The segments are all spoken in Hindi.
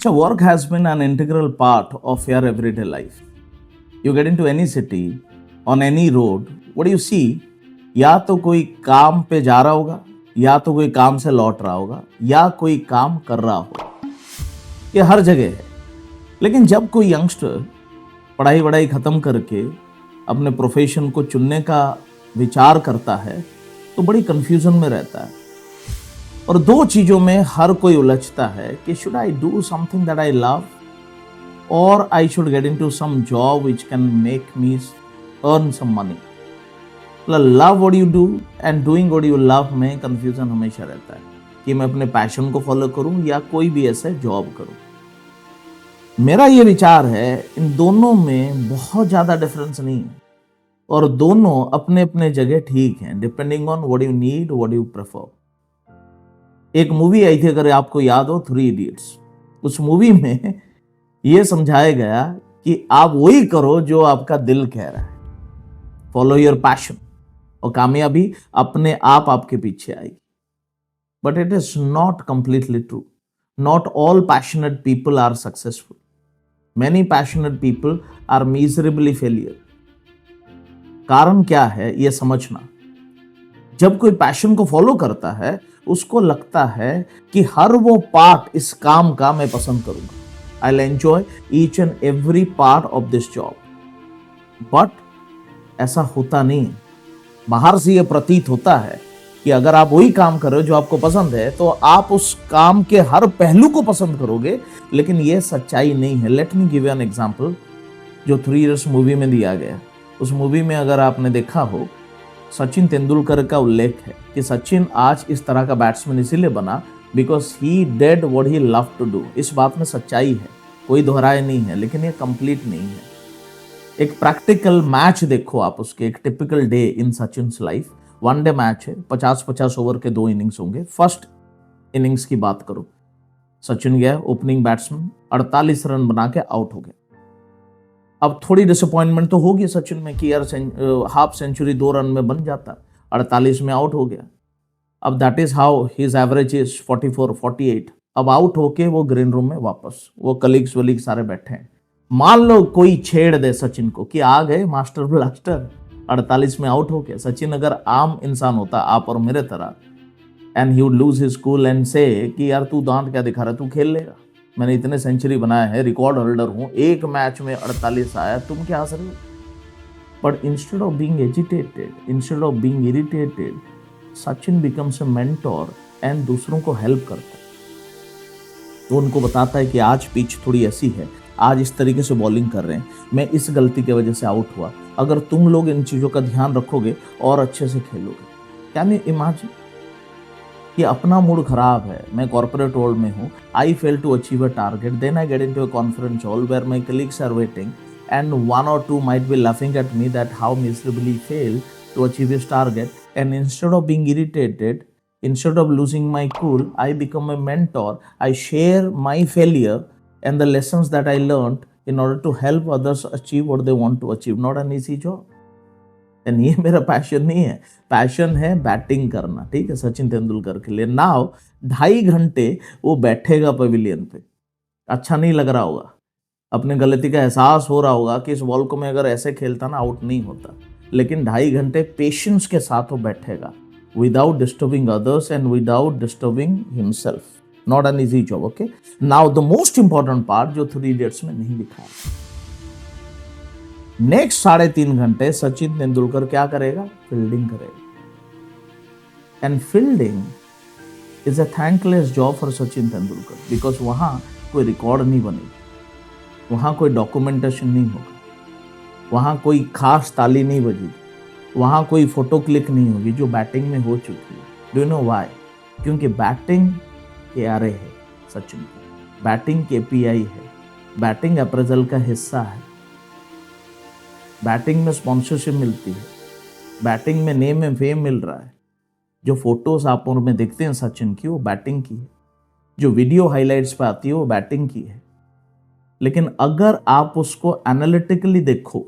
So work has been an integral part of your everyday life. You get into any city, on any road, what do you see? या तो कोई काम पे जा रहा होगा, या तो कोई काम से लौट रहा होगा, या कोई काम कर रहा होगा. ये हर जगह है. लेकिन जब कोई यंगस्टर पढ़ाई वढ़ाई खत्म करके अपने प्रोफेशन को चुनने का विचार करता है तो बड़ी कंफ्यूजन में रहता है. और दो चीजों में हर कोई उलझता है कि should I do something that I love और I should get into some job which can make me earn some money. Love what you do and doing what you love में कंफ्यूजन हमेशा रहता है कि मैं अपने पैशन को फॉलो करूं या कोई भी ऐसे जॉब करूं. मेरा ये विचार है इन दोनों में बहुत ज्यादा डिफरेंस नहीं है और दोनों अपने अपने जगह ठीक हैं, depending on what you need, what you prefer. एक मूवी आई थी, अगर आपको याद हो, 3 इडियट्स. उस मूवी में यह समझाया गया कि आप वही करो जो आपका दिल कह रहा है. फॉलो योर पैशन और कामयाबी अपने आप आपके पीछे आएगी. But it is not completely true. Not all passionate people are successful. Many passionate people are miserably failure. कारण क्या है यह समझना. जब कोई पैशन को फॉलो करता है उसको लगता है कि हर वो पार्ट इस काम का मैं पसंद करूंगा. I will enjoy each and every part of this job. But ऐसा होता नहीं. बाहर से यह प्रतीत होता है कि अगर आप वही काम कर रहे हो जो आपको पसंद है तो आप उस काम के हर पहलू को पसंद करोगे, लेकिन यह सच्चाई नहीं है. Let me give you an example जो 3 इडियट्स मूवी में दिया गया. उस मूवी में अगर आपने देखा हो, सचिन तेंदुलकर का उल्लेख है कि सचिन आज इस तरह का बैट्समैन इसीलिए बना because he did what he love to do. इस बात में सच्चाई है, कोई दोहराए नहीं है, लेकिन ये कंप्लीट नहीं है. एक प्रैक्टिकल मैच देखो आप उसके, एक typical day in Sachin life. 1 day match है, 50-50 ओवर के 2 इनिंग्स होंगे. फर्स्ट इनिंग्स की बात करो, सचिन गया ओपनिंग बैट्समैन, 48 रन बना के आउट हो गया. अब थोड़ी डिसअपॉइंटमेंट तो होगी सचिन में कि यार हाफ सेंचुरी 2 रन में बन जाता, 48 में आउट हो गया. अब that is how his average is 44-48. अब आउट होके वो ग्रीन रूम में वापस, वो कलीग्स वलीग्स सारे बैठे हैं. मान लो कोई छेड़ दे सचिन को कि आ गए मास्टर ब्लास्टर, 48 में आउट हो गया. सचिन अगर आम इंसान होता, आप और मेरे तरह, and he would lose his cool and से कि यार तू दांत क्या दिखा रहा है, तू खेल लेगा, मैंने इतने सेंचुरी बनाए हैं, रिकॉर्ड होल्डर हूं, एक मैच में 48 आया, तुम क्या हंस रहे हो. But instead of being agitated, instead of being irritated, Sachin becomes a mentor and दूसरों को हेल्प करता है. तो उनको बताता है कि आज पिच थोड़ी ऐसी है, आज इस तरीके से बॉलिंग कर रहे हैं, मैं इस गलती की वजह से आउट हुआ, अगर तुम लोग इन चीज़ों का ध्यान रखोगे और अच्छे से खेलोगे. क्या मैं इमेजिन कि अपना मूड खराब है, मैं कॉर्पोरेट वर्ल्ड में हूँ, I fail to achieve a target, then I get into a conference hall where my colleagues are waiting and 1 or 2 might be laughing at me that how miserably failed to achieve his target, and instead of being irritated, instead of losing my cool, I become a mentor. I share my failure and the lessons that I learned in order to help others achieve what they want to achieve. Not an easy job. And ये मेरा पैशन नहीं है. पैशन है बैटिंग करना, ठीक है, सचिन तेंदुलकर के लिए. नाउ 2.5 घंटे वो बैठेगा पवेलियन पे, अच्छा नहीं लग रहा होगा, अपने गलती का एहसास हो रहा होगा कि इस बॉल को मैं अगर ऐसे खेलता ना आउट नहीं होता, लेकिन 2.5 घंटे पेशेंस के साथ वो बैठेगा without disturbing others and without disturbing himself. Not an easy job. Okay, now the most important part जो 3 इडियट्स में नहीं लिखा है. नेक्स्ट 3.5 घंटे सचिन तेंदुलकर क्या करेगा? फील्डिंग करेगा. And fielding is a thankless job for Sachin Tendulkar because वहां कोई रिकॉर्ड नहीं बनेगी, वहां कोई डॉक्यूमेंटेशन नहीं होगा, वहां कोई खास ताली नहीं बजेगी, वहां कोई फोटो क्लिक नहीं होगी जो बैटिंग में हो चुकी है. Do you know why? क्योंकि बैटिंग के आरे है सचिन, बैटिंग केपीआई है, बैटिंग अप्रेजल का हिस्सा है, बैटिंग में स्पॉन्सरशिप मिलती है, बैटिंग में नेम एंड फेम मिल रहा है. जो फोटोज आप और में देखते हैं सचिन की, वो बैटिंग की है. जो वीडियो हाइलाइट्स पे आती है वो बैटिंग की है. लेकिन अगर आप उसको एनालिटिकली देखो,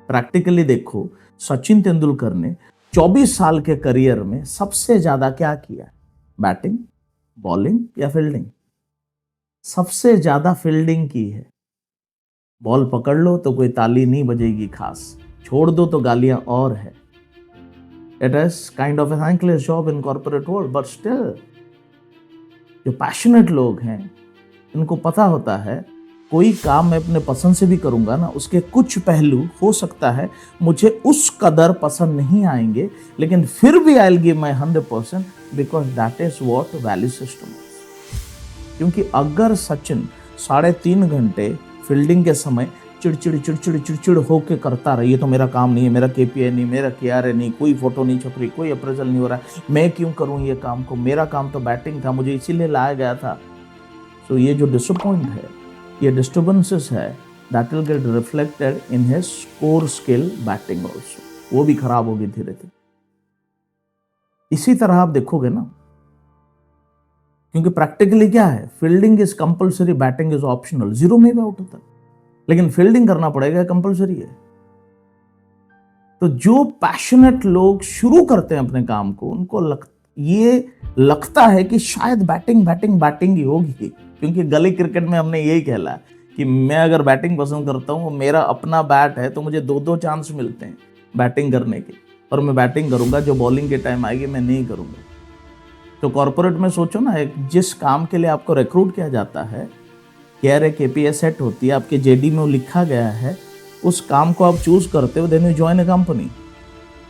प्रैक्टिकली देखो, सचिन तेंदुलकर ने 24 साल के करियर में सबसे ज्यादा क्या किया? बैटिंग, बॉलिंग या फील्डिंग? सबसे ज्यादा फील्डिंग की है। बॉल पकड़ लो तो कोई ताली नहीं बजेगी खास, छोड़ दो तो गालियां और है। It is kind of A thankless job in corporate world, but still जो पैशनेट लोग हैं इनको पता होता है कोई काम मैं अपने पसंद से भी करूंगा ना, उसके कुछ पहलू हो सकता है मुझे उस कदर पसंद नहीं आएंगे, लेकिन फिर भी I will give my 100% because that is what value system. क्योंकि अगर सचिन 3.5 घंटे फील्डिंग के समय चिड़चिड़ चिड़चिड़ चिड़चिड़ होके करता रही, ये तो मेरा काम नहीं है, मेरा केपीआई नहीं, मेरा केआरए नहीं, कोई फोटो नहीं छप रही, कोई अप्रेजल नहीं हो रहा है, मैं क्यों करूं ये काम को, मेरा काम तो बैटिंग था, मुझे इसीलिए लाया गया था। सो ये जो डिसअपॉइंट है, ये डिस्टर्बेंसेस है, that will get reflected in his core skill batting also, वो भी खराब होगी धीरे धीरे। इसी तरह आप देखोगे ना, क्योंकि प्रैक्टिकली क्या है, fielding is compulsory, batting is optional, zero में भी आउट होता है, लेकिन फील्डिंग करना पड़ेगा, कंपलसरी है। तो जो पैशनेट लोग शुरू करते हैं अपने काम को, उनको ये लगता है कि शायद बैटिंग बैटिंग बैटिंग ही होगी, क्योंकि गली क्रिकेट में हमने यही कहला कि मैं अगर बैटिंग पसंद करता हूं, मेरा अपना बैट है, तो मुझे 2-2 चांस मिलते हैं बैटिंग करने के, और मैं बैटिंग करूंगा, जो बॉलिंग के टाइम आएगी मैं नहीं करूंगा। तो कॉर्पोरेट में सोचो ना, जिस काम के लिए आपको रिक्रूट किया जाता है, केआरए केपीएस सेट होती है, आपके जेडी में वो लिखा गया है, उस काम को आप चूज करते हो, then you join a company,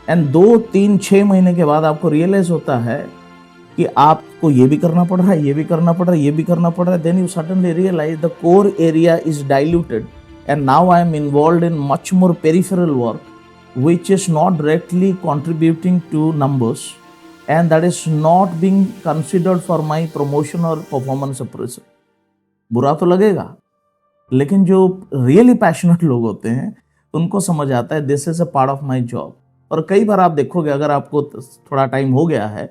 and 2-3-6 महीने के बाद आपको रियलाइज होता है कि आपको ये भी करना पड़ रहा है, ये भी करना पड़ रहा है, ये भी करना पड़ रहा है, then you suddenly realise the core area is diluted and now I am involve in much more peripheral work which is not directly contributing to numbers and that is not being considered for my promotion or performance appraisal। बुरा तो लगेगा, लेकिन जो रियली पैशनेट लोग होते हैं उनको समझ आता है this is a part of my job. और कई बार आप देखोगे, अगर आपको थोड़ा टाइम हो गया है,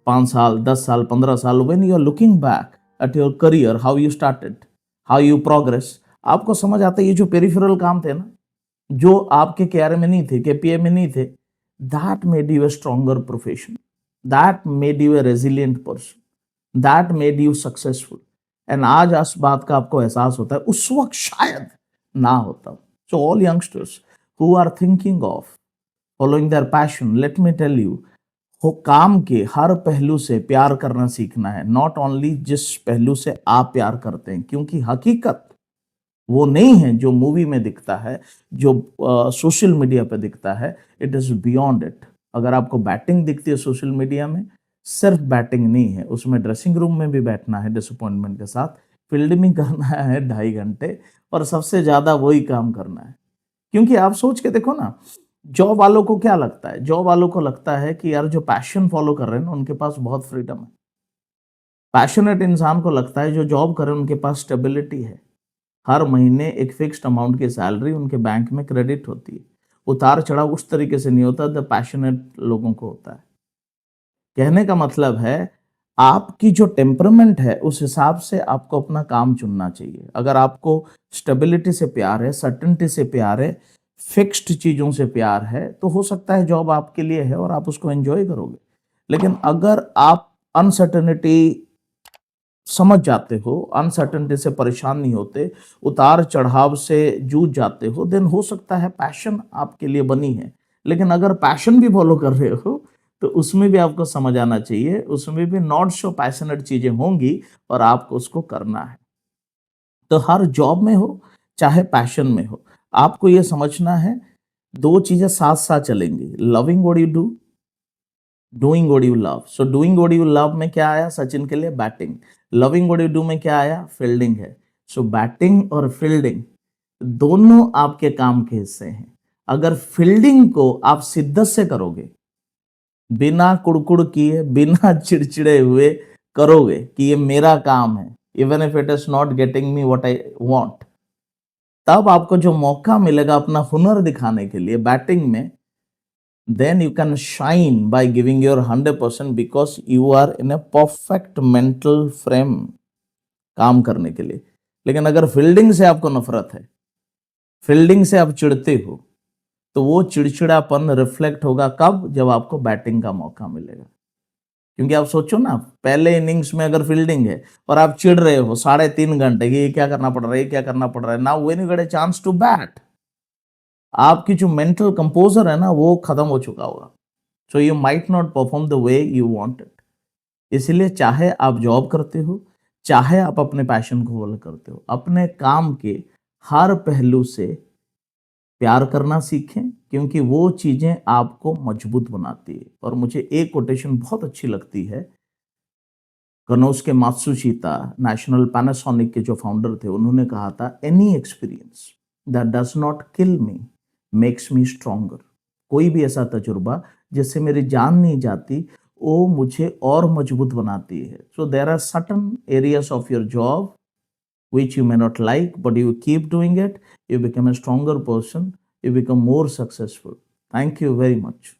5 साल 10 साल 15 साल, when you are looking back at your career, how you started, how you progress, आपको समझ आता है ये जो पेरिफेरल काम थे ना, जो आपके केआरए में नहीं थे, केपीए में नहीं थे, that made you a stronger profession, that made you a resilient person, that made you successful. And आज इस बात का आपको एहसास होता है, उस वक्त शायद ना होता। So all youngsters who are thinking of following their passion, let me tell you, हो काम के हर पहलू से प्यार करना सीखना है, नॉट ओनली जिस पहलू से आप प्यार करते हैं, क्योंकि हकीकत वो नहीं है जो मूवी में दिखता है, जो सोशल मीडिया पे दिखता है, इट इज बियॉन्ड इट। अगर आपको बैटिंग दिखती है सोशल मीडिया में, सिर्फ बैटिंग नहीं है, उसमें ड्रेसिंग रूम में भी बैठना है डिसअपॉइंटमेंट के साथ, फील्डिंग करना है 2.5 घंटे, और सबसे ज्यादा वही काम करना है। क्योंकि आप सोच के देखो ना, जॉब वालों को क्या लगता है, जॉब वालों को लगता है कि यार जो पैशन फॉलो कर रहे हैं ना, उनके पास बहुत फ्रीडम है। पैशनेट इंसान को लगता है जो जॉब कर रहे हैं उनके पास स्टेबिलिटी है, हर महीने एक फिक्स्ड अमाउंट की सैलरी उनके बैंक में क्रेडिट होती है। उतार चढ़ाव उस तरीके से नहीं होता द पैशनेट लोगों को होता है। कहने का मतलब है, आपकी जो टेम्परामेंट है उस हिसाब से आपको अपना काम चुनना चाहिए। अगर आपको स्टेबिलिटी से प्यार है, सर्टेनिटी से प्यार है, फिक्स्ड चीजों से प्यार है, तो हो सकता है जॉब आपके लिए है और आप उसको एंजॉय करोगे। लेकिन अगर आप अनसर्टेनिटी समझ जाते हो, अनसर्टेनिटी से परेशान नहीं होते, उतार चढ़ाव से जूझ जाते हो, देन हो सकता है पैशन आपके लिए बनी है। लेकिन अगर पैशन भी फॉलो कर रहे हो, तो उसमें भी आपको समझ आना चाहिए, उसमें भी नॉट सो पैशनेट चीजें होंगी और आपको उसको करना है। तो हर जॉब में हो चाहे पैशन में हो, आपको यह समझना है, दो चीजें साथ साथ चलेंगी, loving what you do, doing what you love. So doing what you love में क्या आया सचिन के लिए, batting. Loving what you do में क्या आया, फील्डिंग है। सो बैटिंग और फील्डिंग दोनों आपके काम के हिस्से हैं। अगर फील्डिंग को आप शिद्दत से करोगे, बिना कुड़कुड़ किए, बिना चिड़चिड़े हुए करोगे कि ये मेरा काम है, even if it is not getting me what I want, तब आपको जो मौका मिलेगा अपना हुनर दिखाने के लिए बैटिंग में, then you can shine by giving your 100% because you are in a perfect mental frame काम करने के लिए। लेकिन अगर फील्डिंग से आपको नफरत है, फील्डिंग से आप चिढ़ते हो, तो वो चिड़चिड़ापन रिफ्लेक्ट होगा कब, जब आपको बैटिंग का मौका मिलेगा। क्योंकि आप सोचो ना, पहले इनिंग्स में अगर फील्डिंग है और आप चिढ़ रहे हो 3.5 घंटे की, ये क्या करना पड़ रहा है, ये क्या करना पड़ रहा है, now when you get a chance to bat, आपकी जो मेंटल कंपोजर है ना वो खत्म हो चुका होगा। So you might not perform the way you wanted. इसलिए चाहे आप जॉब करते हो, चाहे आप अपने पैशन को फॉलो करते हो, अपने काम के हर पहलू से प्यार करना सीखें, क्योंकि वो चीजें आपको मजबूत बनाती है। और मुझे एक कोटेशन बहुत अच्छी लगती है, कनौज के मात्सुशिता, नेशनल पैनासोनिक के जो फाउंडर थे, उन्होंने कहा था, any experience that does not kill me makes me stronger. कोई भी ऐसा तजुर्बा जिससे मेरी जान नहीं जाती, वो मुझे और मजबूत बनाती है। So there are certain areas of your job which you may not like, but you keep doing it, you become a stronger person, you become more successful. Thank you very much.